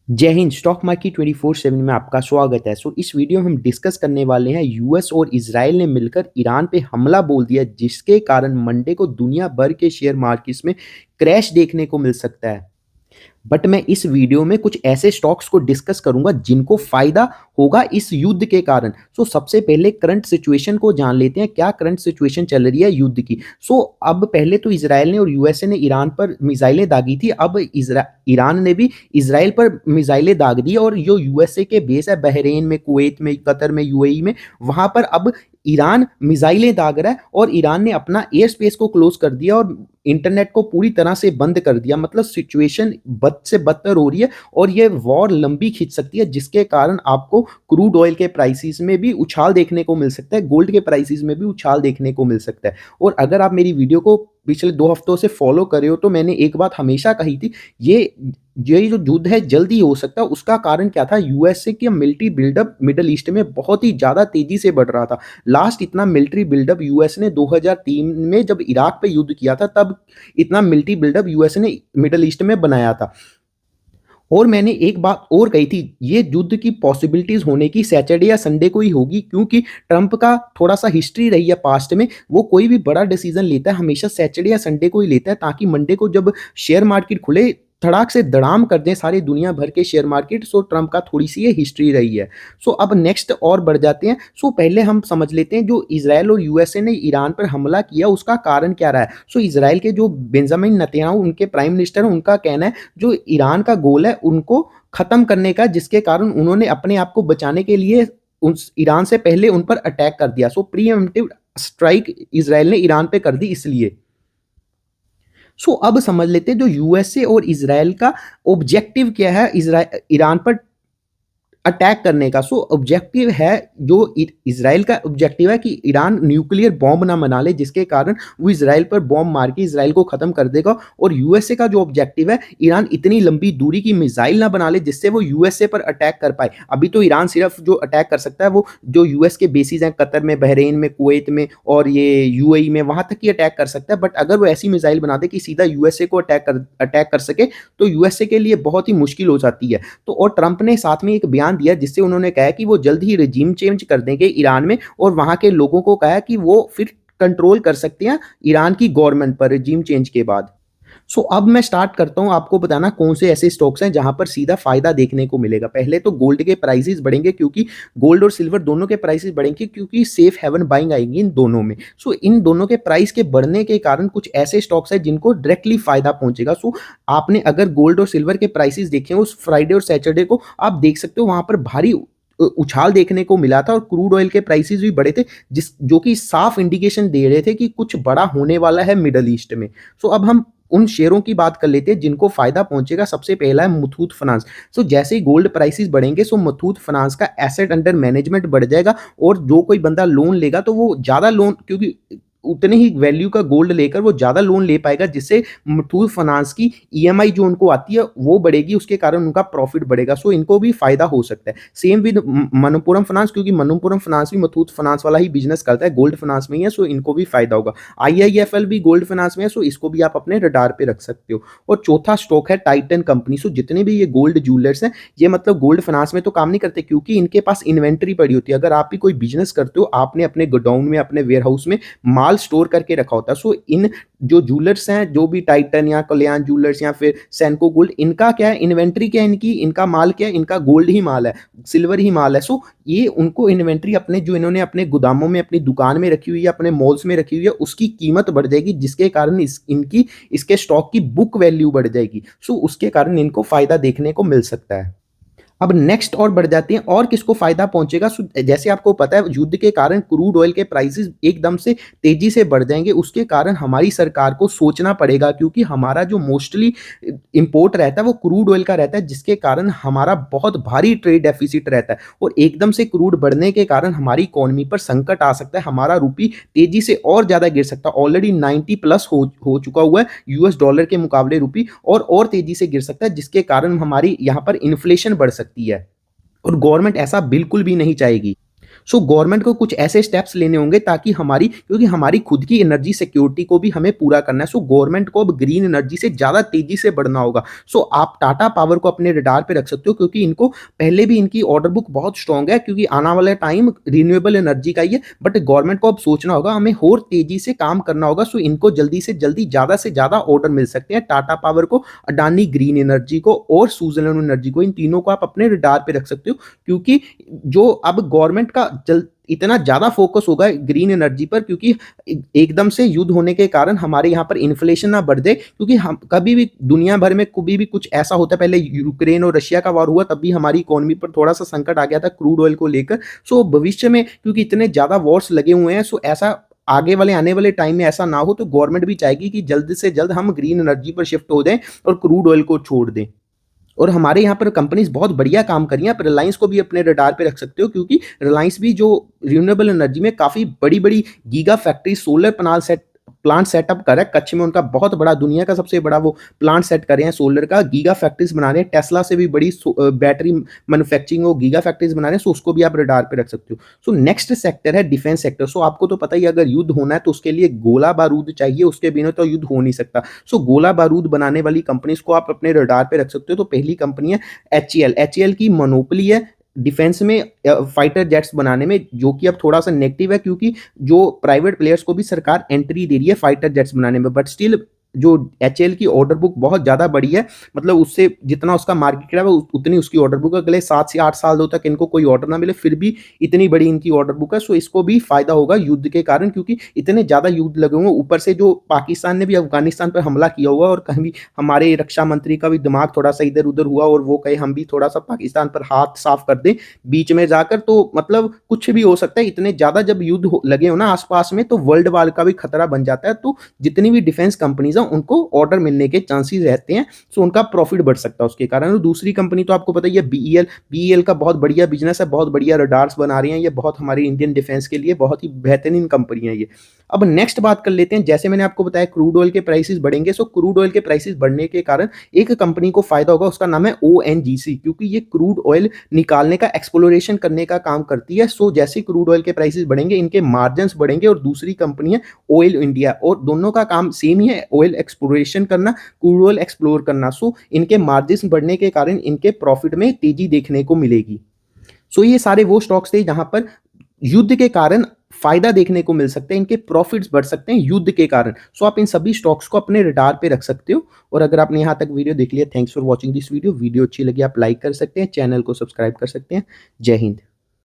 जय Hind. Stock market 24/7 में आपका स्वागत है। इस वीडियो में हम डिस्कस करने वाले हैं यूएस और इजराइल ने मिलकर ईरान पे हमला बोल दिया, जिसके कारण मंडे को दुनिया भर के शेयर मार्केट्स में क्रैश देखने को मिल सकता है। बट मैं इस वीडियो में कुछ ऐसे स्टॉक्स को डिस्कस करूंगा जिनको फायदा होगा इस युद्ध के कारण। सबसे पहले करंट सिचुएशन को जान लेते हैं, क्या करंट सिचुएशन चल रही है युद्ध की। अब पहले तो इसराइल ने और यूएसए ने ईरान पर मिसाइलें दागी थी। अब ईरान ने भी इसराइल पर मिसाइलें दाग दी, और जो यूएसए के बेस है बहरेन में, कुवैत में, कतर में, यूएई में, वहां पर अब ईरान मिसाइलें दाग रहा है। और ईरान ने अपना एयर स्पेस को क्लोज कर दिया और इंटरनेट को पूरी तरह से बंद कर दिया। मतलब सिचुएशन बद से बदतर हो रही है और ये वॉर लंबी खींच सकती है, जिसके कारण आपको क्रूड ऑयल के प्राइसेस में भी उछाल देखने को मिल सकता है, गोल्ड के प्राइसेस में भी उछाल देखने को मिल सकता है। और अगर आप मेरी वीडियो को पिछले 2 हफ्तों से फॉलो कर रहे हो तो मैंने एक बात हमेशा कही थी, ये ये जो युद्ध है जल्दी हो सकता है। उसका कारण क्या था? यूएसए की मिलिट्री बिल्डअप मिडल ईस्ट में बहुत ही ज्यादा तेजी से बढ़ रहा था। लास्ट इतना मिलिट्री बिल्डअप यूएस ने 2003 में जब इराक पे युद्ध किया था, तब इतना मिलिट्री बिल्डअप यूएस ने मिडल ईस्ट में बनाया था। और मैंने एक बात और कही थी, ये युद्ध की पॉसिबिलिटीज होने की सैटरडे या संडे को ही होगी, क्योंकि ट्रंप का थोड़ा सा हिस्ट्री रही है पास्ट में। वो कोई भी बड़ा डिसीजन लेता है हमेशा सैटरडे या संडे को ही लेता है, ताकि मंडे को जब शेयर मार्केट खुले धड़ाक से धड़ाम कर दें सारी दुनिया भर के शेयर मार्केट। ट्रंप का थोड़ी सी ये हिस्ट्री रही है। अब नेक्स्ट और बढ़ जाते हैं। पहले हम समझ लेते हैं जो इसराइल और यूएसए ने ईरान पर हमला किया उसका कारण क्या रहा है। इसराइल के जो बेंजामिन नेतन्याहू उनके प्राइम मिनिस्टर हैं, उनका कहना है जो ईरान का गोल है उनको खत्म करने का, जिसके कारण उन्होंने अपने आप को बचाने के लिए उस ईरान से पहले उन पर अटैक कर दिया। प्रीएम्प्टिव स्ट्राइक इसराइल ने ईरान पे कर दी इसलिए। अब समझ लेते हैं जो यूएसए और इसराइल का ऑब्जेक्टिव क्या है ईरान पर अटैक करने का। ऑब्जेक्टिव है, जो इसराइल का ऑब्जेक्टिव है कि ईरान न्यूक्लियर बॉम्ब ना बना ले, जिसके कारण वो इसराइल पर बॉम्ब मार के इसराइल को खत्म कर देगा। और यूएसए का जो ऑब्जेक्टिव है, ईरान इतनी लंबी दूरी की मिसाइल ना बना ले जिससे वो यूएसए पर अटैक कर पाए। अभी तो ईरान सिर्फ जो अटैक कर सकता है वो जो यूएस के बेसिस हैं कतर में, बहरेन में, कुवैत में और ये यूएई में, वहां तक ही अटैक कर सकता है। बट अगर वो ऐसी मिसाइल बना दे कि सीधा यूएसए को अटैक कर सके, तो यूएसए के लिए बहुत ही मुश्किल हो जाती है। और ट्रंप ने साथ में एक बयान दिया जिससे उन्होंने कहा कि वो जल्द ही रिजीम चेंज कर देंगे ईरान में, और वहां के लोगों को कहा कि वो फिर कंट्रोल कर सकते हैं ईरान की गवर्नमेंट पर रिजीम चेंज के बाद। अब मैं स्टार्ट करता हूं आपको बताना कौन से ऐसे स्टॉक्स हैं जहां पर सीधा फायदा देखने को मिलेगा। पहले तो गोल्ड के प्राइसेस बढ़ेंगे, क्योंकि गोल्ड और सिल्वर दोनों के प्राइसेस बढ़ेंगे, क्योंकि सेफ हेवन बाइंग आएगी इन दोनों में। इन दोनों के प्राइस के बढ़ने के कारण कुछ ऐसे स्टॉक्स हैं जिनको डायरेक्टली फायदा पहुंचेगा। आपने अगर गोल्ड और सिल्वर के प्राइसेस देखे उस फ्राइडे और सैटरडे को, आप देख सकते हो वहां पर भारी उछाल देखने को मिला था और क्रूड ऑयल के प्राइसेस भी बढ़े थे, जिस जो कि साफ इंडिकेशन दे रहे थे कि कुछ बड़ा होने वाला है मिडल ईस्ट में। अब हम उन शेयरों की बात कर लेते हैं जिनको फायदा पहुंचेगा। सबसे पहला है मुथूट फाइनेंस। जैसे ही गोल्ड प्राइसेस बढ़ेंगे, मुथूट फाइनेंस का एसेट अंडर मैनेजमेंट बढ़ जाएगा, और जो कोई बंदा लोन लेगा तो वो ज्यादा लोन, क्योंकि उतने ही वैल्यू का गोल्ड लेकर वो ज्यादा लोन ले पाएगा, जिससे मुथूट फाइनेंस की ईएमआई जो उनको आती है वो बढ़ेगी, उसके कारण उनका प्रॉफिट बढ़ेगा। इनको भी फायदा हो सकता है। सेम विद मनप्पुरम फाइनेंस, क्योंकि मनप्पुरम फाइनेंस भी मुथूट फाइनेंस वाला ही बिजनेस करता है, गोल्ड फाइनेंस में ही है, इनको भी फायदा होगा। आईआईएफएल भी गोल्ड फाइनेंस में है, इसको भी आप अपने रडार पे रख सकते हो। और चौथा स्टॉक है टाइटन कंपनी। जितने भी ये गोल्ड ज्वेलर्स हैं, ये मतलब गोल्ड फाइनेंस में तो काम नहीं करते, क्योंकि इनके पास इन्वेंट्री पड़ी होती है। अगर आप भी कोई बिजनेस करते हो, आपने अपने गोडाउन में, अपने वेयर हाउस में माल स्टोर करके रखा होता है। इन जो जूलर्स हैं, जो भी टाइटन या कल्याण जूलर्स या फिर सेंको गोल्ड, इनका क्या है, इन्वेंट्री क्या है इनकी, इनका माल क्या है, इनका गोल्ड ही माल है, सिल्वर ही माल है। ये उनको इन्वेंट्री अपने जो इन्होंने अपने गोदामों में, अपनी दुकान में रखी हुई है, अपने मॉल्स में रखी हुई है, उसकी कीमत बढ़ जाएगी, जिसके कारण इनकी इसके स्टॉक की बुक वैल्यू बढ़ जाएगी। उसके कारण इनको फायदा देखने को मिल सकता है। अब नेक्स्ट और बढ़ जाते हैं, और किसको फायदा पहुंचेगा। जैसे आपको पता है युद्ध के कारण क्रूड ऑयल के प्राइसेस एकदम से तेजी से बढ़ जाएंगे, उसके कारण हमारी सरकार को सोचना पड़ेगा, क्योंकि हमारा जो मोस्टली इंपोर्ट रहता है वो क्रूड ऑयल का रहता है, जिसके कारण हमारा बहुत भारी ट्रेड डेफिसिट रहता है। और एकदम से क्रूड बढ़ने के कारण हमारी इकोनॉमी पर संकट आ सकता है, हमारा रुपी तेजी से और ज्यादा गिर सकता है। ऑलरेडी 90 प्लस हो चुका हुआ है यूएस डॉलर के मुकाबले रुपी, और तेजी से गिर सकता है, जिसके कारण हमारी यहाँ पर इन्फ्लेशन बढ़ सकती है, और गवर्नमेंट ऐसा बिल्कुल भी नहीं चाहेगी। सो गवर्नमेंट को कुछ ऐसे स्टेप्स लेने होंगे ताकि हमारी, क्योंकि हमारी खुद की एनर्जी सिक्योरिटी को भी हमें पूरा करना है। सो गवर्नमेंट को अब ग्रीन एनर्जी से ज़्यादा तेज़ी से बढ़ना होगा। सो आप टाटा पावर को अपने रडार पे रख सकते हो, क्योंकि इनको पहले भी इनकी ऑर्डर बुक बहुत स्ट्रांग है, क्योंकि आने वाला टाइम रिन्यूएबल एनर्जी का ही है। बट गवर्नमेंट को अब सोचना होगा, हमें और तेज़ी से काम करना होगा। सो इनको जल्दी से जल्दी ज़्यादा से ज़्यादा ऑर्डर मिल सकते हैं। टाटा पावर को, अडानी ग्रीन एनर्जी को और सुज़लोन एनर्जी को, इन तीनों को आप अपने रडार पे रख सकते हो, क्योंकि जो अब गवर्नमेंट का इतना ज़्यादा फोकस होगा ग्रीन एनर्जी पर, क्योंकि एकदम से युद्ध होने के कारण हमारे यहाँ पर इन्फ्लेशन ना बढ़ जाए। क्योंकि हम कभी भी दुनिया भर में कभी भी कुछ ऐसा होता है, पहले यूक्रेन और रशिया का वॉर हुआ तब भी हमारी इकोनॉमी पर थोड़ा सा संकट आ गया था क्रूड ऑयल को लेकर। सो भविष्य में क्योंकि इतने ज़्यादा वॉर्स लगे हुए हैं, सो ऐसा आगे वाले आने वाले टाइम में ऐसा ना हो, तो गवर्नमेंट भी चाहेगी कि जल्द से जल्द हम ग्रीन एनर्जी पर शिफ्ट हो जाएं और क्रूड ऑयल को छोड़ दें। और हमारे यहाँ पर कंपनीज बहुत बढ़िया काम कर रही हैं। आप रिलायंस को भी अपने रडार पे रख सकते हो, क्योंकि रिलायंस भी जो रिन्यूएबल एनर्जी में काफ़ी बड़ी-बड़ी giga factory, solar plant setup करा है। कच्छ में उनका बहुत बड़ा, दुनिया का सबसे बड़ा वो प्लांट सेट कर रहे हैं सोलर का। गीगा फैक्ट्रीज बना रहे हैं, टेस्ला से भी बड़ी बैटरी मैन्युफैक्चरिंग वो गीगा फैक्ट्रीज बना रहे हैं। सो उसको भी आप रडार पे रख सकते हो। सो नेक्स्ट सेक्टर है डिफेंस सेक्टर। सो आपको तो पता ही है, अगर युद्ध होना है तो उसके लिए गोला बारूद चाहिए, उसके बिना तो युद्ध हो नहीं सकता। सो गोला बारूद बनाने वाली कंपनीज को आप अपने रडार पे रख सकते हो। तो पहली कंपनी है एचईएल। एचईएल की मोनोपोली है डिफेंस में, फाइटर जेट्स बनाने में, जो कि अब थोड़ा सा नेगेटिव है, क्योंकि जो प्राइवेट प्लेयर्स को भी सरकार एंट्री दे रही है फाइटर जेट्स बनाने में। बट स्टिल जो एचएल की ऑर्डर बुक बहुत ज़्यादा बड़ी है, मतलब उससे जितना उसका मार्केट है उतनी उसकी ऑर्डर बुक। अगले 7 से 8 साल तक इनको कोई ऑर्डर ना मिले, फिर भी इतनी बड़ी इनकी ऑर्डर बुक है। सो इसको भी फायदा होगा युद्ध के कारण, क्योंकि इतने ज़्यादा युद्ध लगे हुए हैं। ऊपर से जो पाकिस्तान ने भी अफगानिस्तान पर हमला किया हुआ, और कहीं हमारे रक्षा मंत्री का भी दिमाग थोड़ा सा इधर उधर हुआ, और वो कहे हम भी थोड़ा सा पाकिस्तान पर हाथ साफ कर दें बीच में जाकर, तो मतलब कुछ भी हो सकता है। इतने ज़्यादा जब युद्ध लगे हो ना आसपास में, तो वर्ल्ड वार का भी खतरा बन जाता है। तो जितनी भी डिफेंस कंपनीज हैं उनको ऑर्डर मिलने के चांसेस रहते हैं। सो उनका प्रॉफिट बढ़ सकता है उसके कारण। और दूसरी कंपनी तो आपको पता ही है, बीईएल। बीईएल का बहुत बढ़िया बिजनेस है, बहुत बढ़िया रडार्स बना रही हैं ये, बहुत हमारी इंडियन डिफेंस के लिए बहुत ही बेहतरीन कंपनी है ये। अब नेक्स्ट बात कर लेते हैं, जैसे मैंने आपको बताया क्रूड ऑयल के प्राइसेस बढ़ेंगे। सो क्रूड ऑयल के प्राइसेस बढ़ने के कारण एक कंपनी को फायदा होगा, उसका नाम है ओएनजीसी, क्योंकि ये क्रूड ऑयल निकालने का, एक्सप्लोरेशन करने का काम करती है। सो जैसे क्रूड ऑयल के प्राइसेस बढ़ेंगे, इनके मार्जिन बढ़ेंगे। और दूसरी कंपनी है ऑयल इंडिया, और दोनों का काम सेम ही है, ऑयल एक्सप्लोरेशन करना, क्रूड ऑयल एक्सप्लोर करना। सो इनके मार्जिन बढ़ने के कारण इनके प्रॉफिट में तेजी देखने को मिलेगी। सो ये सारे वो स्टॉक्स थे जहां पर युद्ध के कारण फायदा देखने को मिल सकते हैं, इनके प्रॉफिट्स बढ़ सकते हैं युद्ध के कारण। सो आप इन सभी स्टॉक्स को अपने रडार पे रख सकते हो। और अगर आपने यहाँ तक वीडियो देख लिया, thanks for watching this video. Video अच्छी लगी आप लाइक कर सकते हैं, चैनल को सब्सक्राइब कर सकते हैं। जय हिंद।